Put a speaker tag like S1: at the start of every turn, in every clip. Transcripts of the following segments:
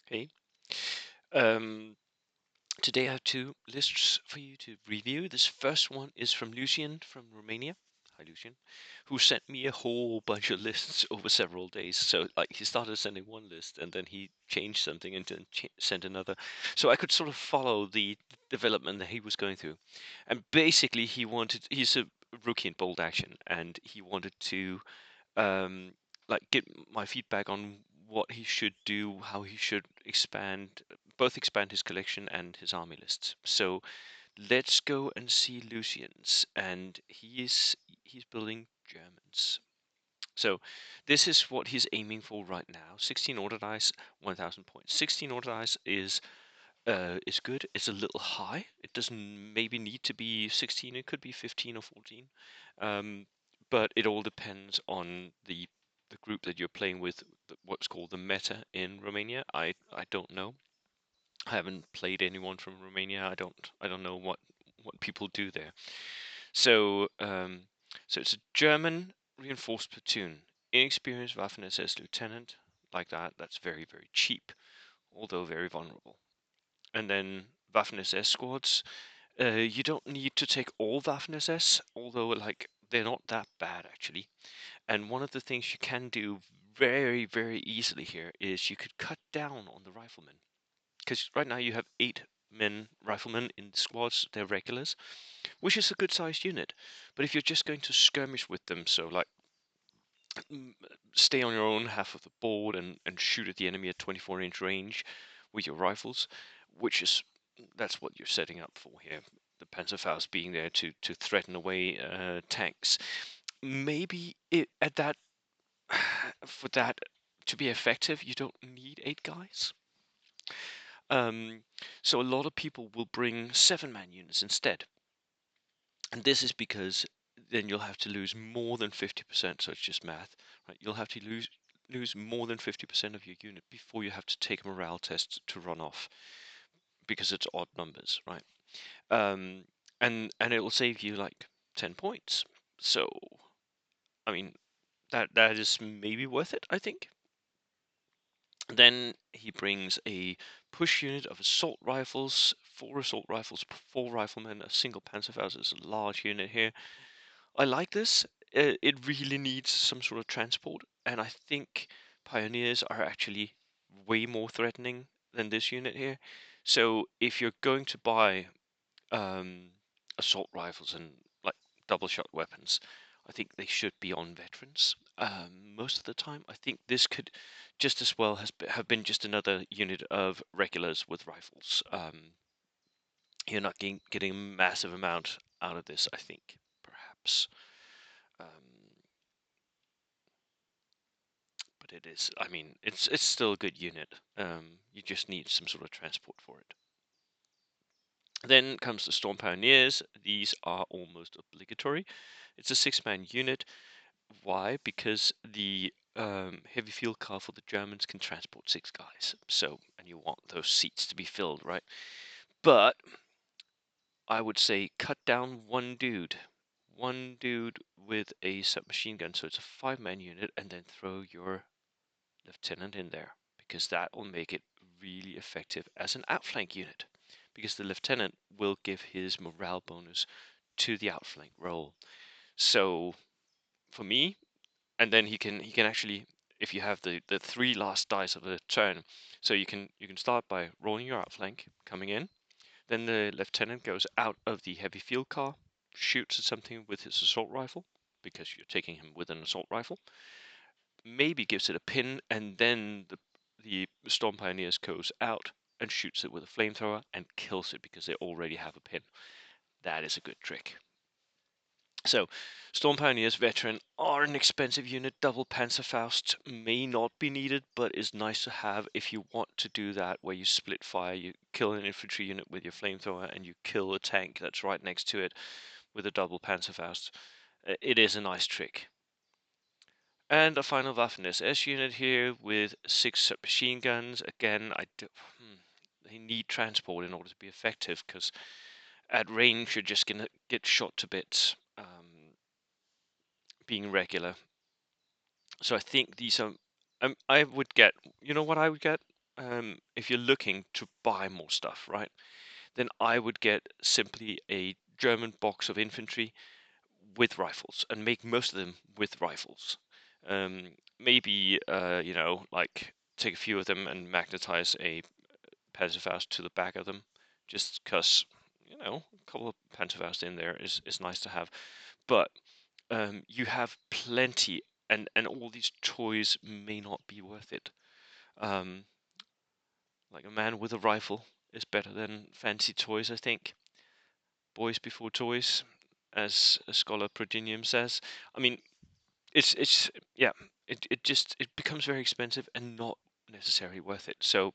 S1: Hey, um, today I have two lists for you to review. This first one is from Lucian from Romania. Hi, Lucian, who sent me a whole bunch of lists over several days. So, like, he started sending one list and then he changed something and then sent another. So I could sort of follow the development that he was going through. And basically, he's a rookie in bold action and he wanted to um, like get my feedback on what he should do, how he should both expand his collection and his army lists. So let's go and see Lucian's, and he's building Germans. So this is what he's aiming for right now. 16 order dice, 1,000 points. 16 order dice is good. It's a little high. It doesn't maybe need to be 16. It could be 15 or 14. Um, but it all depends on the group that you're playing with. What's called the meta in Romania. I don't know. I haven't played anyone from Romania. I don't know what people do there. So so it's a German reinforced platoon, inexperienced Waffen SS lieutenant like that. That's very cheap, although very vulnerable. And then Waffen SS squads. You don't need to take all Waffen SS, although like they're not that bad actually. And one of the things you can do very easily here is you could cut down on the riflemen, because right now you have 8 men riflemen in the squads. They're regulars, which is a good sized unit. But if you're just going to skirmish with them, so like stay on your own half of the board and shoot at the enemy at 24-inch range with your rifles, which is that's what you're setting up for here. The Panzerfaust being there to threaten away tanks. Maybe at that for that to be effective, you don't need 8 guys. Um, so a lot of people will bring 7-man units instead, and this is because then you'll have to lose more than 50%. So it's just math, right? You'll have to lose more than 50% of your unit before you have to take a morale test to run off, because it's odd numbers, right? Um, and it will save you like 10 points. So I mean that is maybe worth it, I think. Then he brings a push unit of assault rifles, 4 assault rifles, 4 riflemen, a single Panzerfaust is a large unit here. I like this. It really needs some sort of transport, and I think pioneers are actually way more threatening than this unit here. So if you're going to buy um, assault rifles and like double shot weapons, I think they should be on veterans. Most of the time, I think this could just as well have been just another unit of regulars with rifles. You're not getting a massive amount out of this, I think, perhaps. Um, but it is, I mean, it's still a good unit. You just need some sort of transport for it. Then comes the Storm Pioneers. These are almost obligatory. It's a 6-man unit. Why? Because the heavy field car for the Germans can transport 6 guys. So, and you want those seats to be filled, right? But I would say cut down one dude with a submachine gun. So it's a 5-man unit, and then throw your lieutenant in there, because that will make it really effective as an outflank unit. Because the lieutenant will give his morale bonus to the outflank role. So for me, and then he can actually, if you have the 3 last dice of the turn, so you can start by rolling your outflank coming in, then the lieutenant goes out of the heavy field car, shoots at something with his assault rifle, because you're taking him with an assault rifle, maybe gives it a pin, and then the Storm Pioneers goes out and shoots it with a flamethrower and kills it because they already have a pin. That is a good trick. So, Storm Pioneers Veteran are an expensive unit. Double Panzerfaust may not be needed, but is nice to have if you want to do that, where you split fire, you kill an infantry unit with your flamethrower, and you kill a tank that's right next to it with a double Panzerfaust. It is a nice trick. And a final Waffen SS unit here with 6 submachine guns. Again, they need transport in order to be effective, because at range you're just gonna get shot to bits. Being regular. So I think these are. I would get. You know what I would get? if you're looking to buy more stuff, right, then I would get simply a German box of infantry with rifles and make most of them with rifles. Maybe like take a few of them and magnetize a Panzerfaust to the back of them, just because a couple of Panzerfaust in there is nice to have. But you have plenty, and all these toys may not be worth it. Um, like a man with a rifle is better than fancy toys, I think. Boys before toys, as a scholar Prodinium says. I mean, it's yeah, it becomes very expensive and not necessarily worth it. So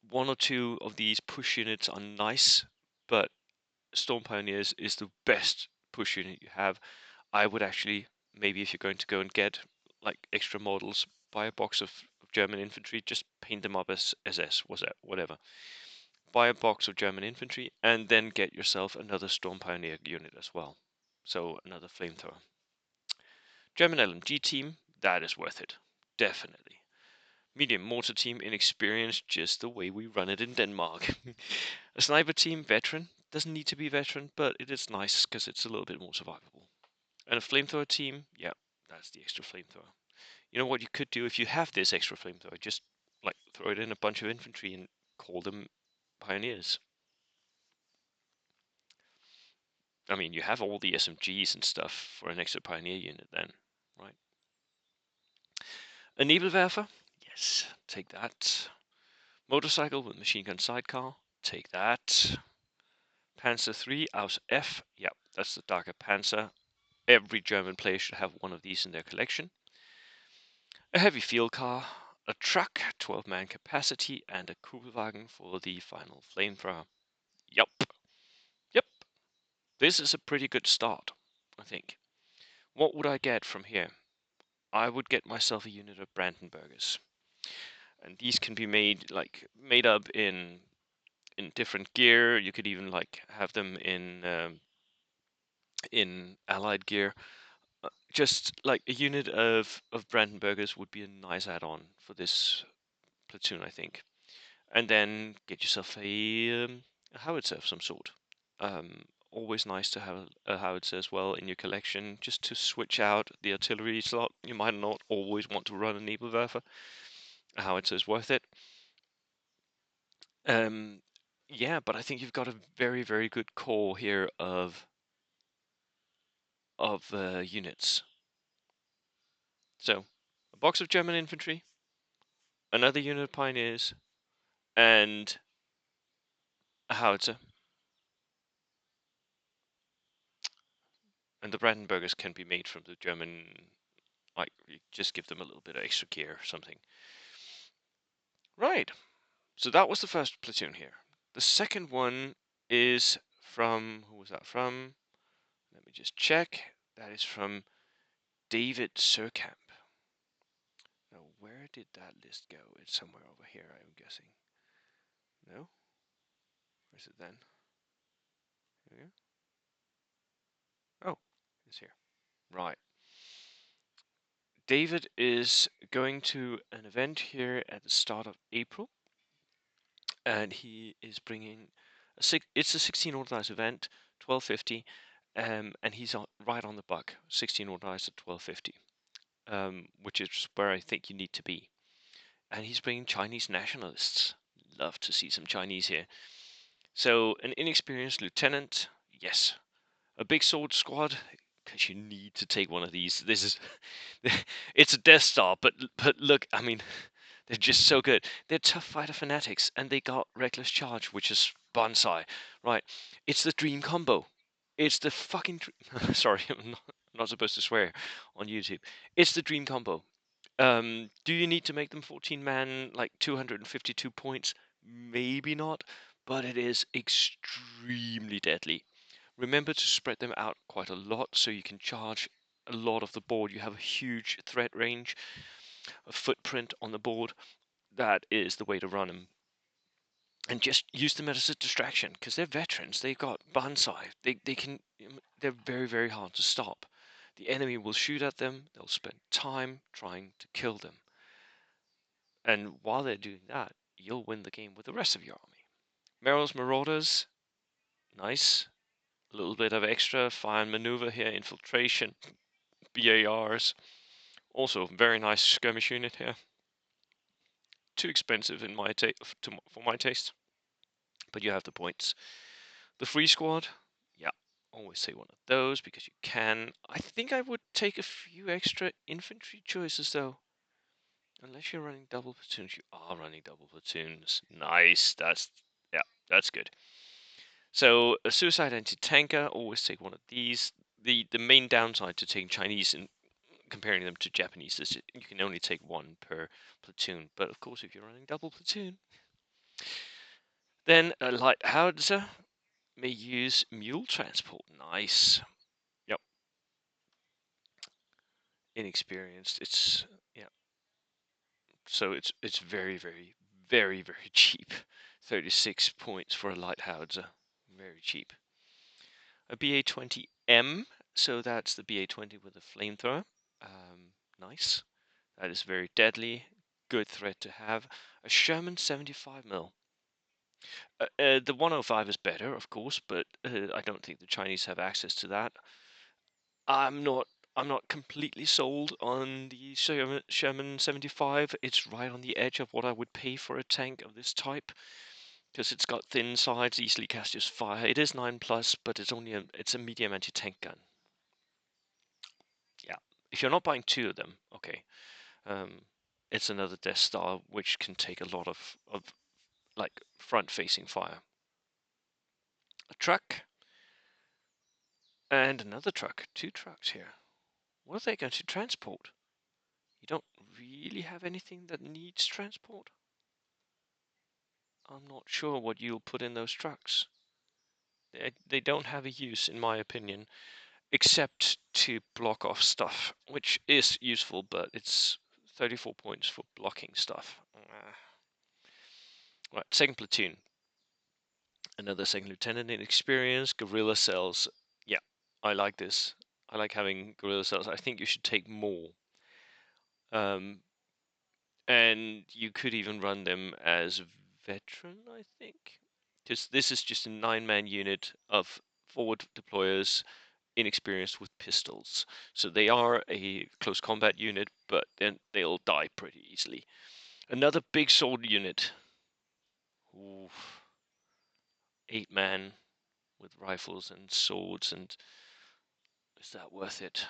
S1: one or two of these push units are nice, but Storm Pioneers is the best push unit you have. I would actually, maybe if you're going to go and get like extra models, buy a box of German infantry, just paint them up as SS, whatever. Buy a box of German infantry, and then get yourself another Storm Pioneer unit as well. So another flamethrower. German LMG team, that is worth it. Definitely. Medium mortar team, inexperienced, just the way we run it in Denmark. A sniper team, veteran. Doesn't need to be veteran, but it is nice because it's a little bit more survivable. And a flamethrower team, yeah, that's the extra flamethrower. You know what you could do if you have this extra flamethrower? Just like throw it in a bunch of infantry and call them pioneers. I mean, you have all the SMGs and stuff for an extra pioneer unit then, right? A Nebelwerfer? Yes, take that. Motorcycle with machine gun sidecar? Take that. Panzer III aus F? Yeah, that's the darker Panzer. Every German player should have one of these in their collection. A heavy field car, a truck, 12-man capacity, and a Kugelwagen for the final flamethrower. Yup, yep. This is a pretty good start, I think. What would I get from here? I would get myself a unit of Brandenburgers. And these can be made up in different gear. You could even like have them in allied gear. Just like a unit of Brandenburgers would be a nice add-on for this platoon, I think. And then get yourself a howitzer of some sort. Always nice to have a howitzer as well in your collection, just to switch out the artillery slot. You might not always want to run a Nebelwerfer. A howitzer is worth it. Um, yeah, but I think you've got a very, very good core here of units. So, a box of German infantry, another unit of pioneers, and a howitzer. And the Brandenburgers can be made from the German, like, you just give them a little bit of extra gear or something. Right, so that was the first platoon here. The second one is from, who was that from? Let me just check. That is from David Surkamp. Now, where did that list go? It's somewhere over here, I'm guessing. No? Where's it then? Here? Oh, it's here. Right. David is going to an event here at the start of April, and he is bringing it's a 16 organized event, 1250, and he's right on the buck, 16 organized at 1250, which is where I think you need to be. And he's bringing Chinese nationalists. Love to see some Chinese here. So an inexperienced lieutenant, yes. A big sword squad, because you need to take one of these. This is, it's a Death Star, but look, I mean, they're just so good. They're tough fighter fanatics, and they got reckless charge, which is bonsai, right? It's the dream combo. It's the fucking. Sorry, I'm not supposed to swear on YouTube. It's the dream combo. Do you need to make them 14 man, like 252 points? Maybe not, but it is extremely deadly. Remember to spread them out quite a lot so you can charge a lot of the board. You have a huge threat range, a footprint on the board. That is the way to run them. And just use them as a distraction because they're veterans. They've got bonsai. They can. They're very, very hard to stop. The enemy will shoot at them. They'll spend time trying to kill them. And while they're doing that, you'll win the game with the rest of your army. Meryl's Marauders, nice. A little bit of extra fire and maneuver here, infiltration, BARs. Also, very nice skirmish unit here. Too expensive in my for my taste, but you have the points. The free squad, yeah, always take one of those because you can. I think I would take a few extra infantry choices though. Unless you're running double platoons, you are running double platoons. Nice, yeah, that's good. So a suicide anti-tanker, always take one of these. The main downside to taking Chinese and comparing them to Japanese is you can only take one per platoon. But of course, if you're running double platoon, then a light howitzer may use mule transport. Nice. Yep. Inexperienced. It's yeah. So it's very cheap. 36 points for a light howitzer. Very cheap. A BA-20M. So that's the BA-20 with a flamethrower. Nice. That is very deadly. Good threat to have. A Sherman 75mm. The 105 is better, of course, but I don't think the Chinese have access to that. I'm not. I'm not completely sold on the Sherman 75. It's right on the edge of what I would pay for a tank of this type because it's got thin sides, easily catches fire. It is 9+, but it's a medium anti-tank gun. Yeah, if you're not buying two of them, okay. It's another Death Star which can take a lot of like front-facing fire. A truck and another truck. Two trucks here. What are they going to transport? You don't really have anything that needs transport. I'm not sure what you'll put in those trucks. They don't have a use, in my opinion, except to block off stuff, which is useful, but it's 34 points for blocking stuff. Right, second platoon. Another second lieutenant in experience, guerrilla cells. Yeah, I like this. I like having guerrilla cells. I think you should take more. Um, and you could even run them as veteran, I think. Because this is just a 9-man unit of forward deployers inexperienced with pistols. So they are a close combat unit, but then they'll die pretty easily. Another big sword unit. Ooh, 8-man with rifles and swords, and is that worth it?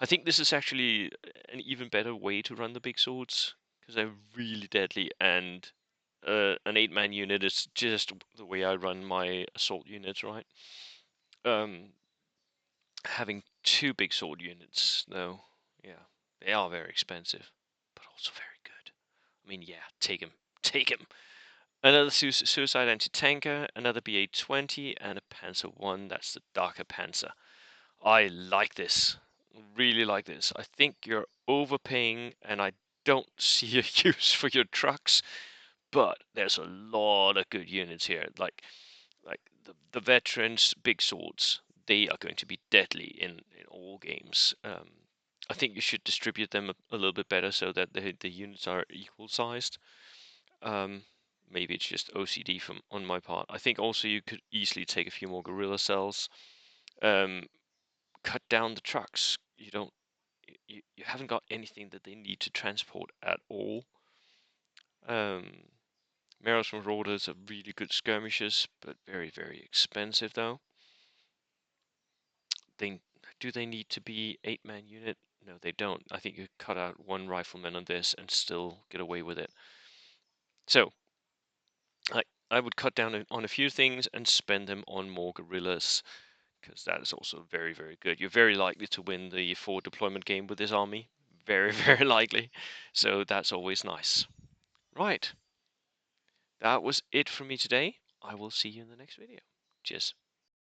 S1: I think this is actually an even better way to run the big swords because they're really deadly, and an 8-man unit is just the way I run my assault units, right? Having two big sword units, though, yeah, they are very expensive, but also very good. I mean, yeah, take him, take him. Another suicide anti-tanker, another BA-20, and a Panzer 1. That's the darker Panzer. I like this. Really like this. I think you're overpaying, and I don't see a use for your trucks, but there's a lot of good units here. Like the veterans, big swords, they are going to be deadly in all games. I think you should distribute them a little bit better so that the units are equal sized. Um, Maybe it's just OCD from on my part. I think also you could easily take a few more guerrilla cells. Um, Cut down the trucks. You haven't got anything that they need to transport at all. Maros Marauders are really good skirmishers, but very expensive though. They do they need to be 8-man unit? No, they don't. I think you cut out one rifleman on this and still get away with it. So I would cut down on a few things and spend them on more guerrillas because that is also very good. You're very likely to win the forward deployment game with this army. Very likely. So that's always nice. Right. That was it from me today. I will see you in the next video. Cheers.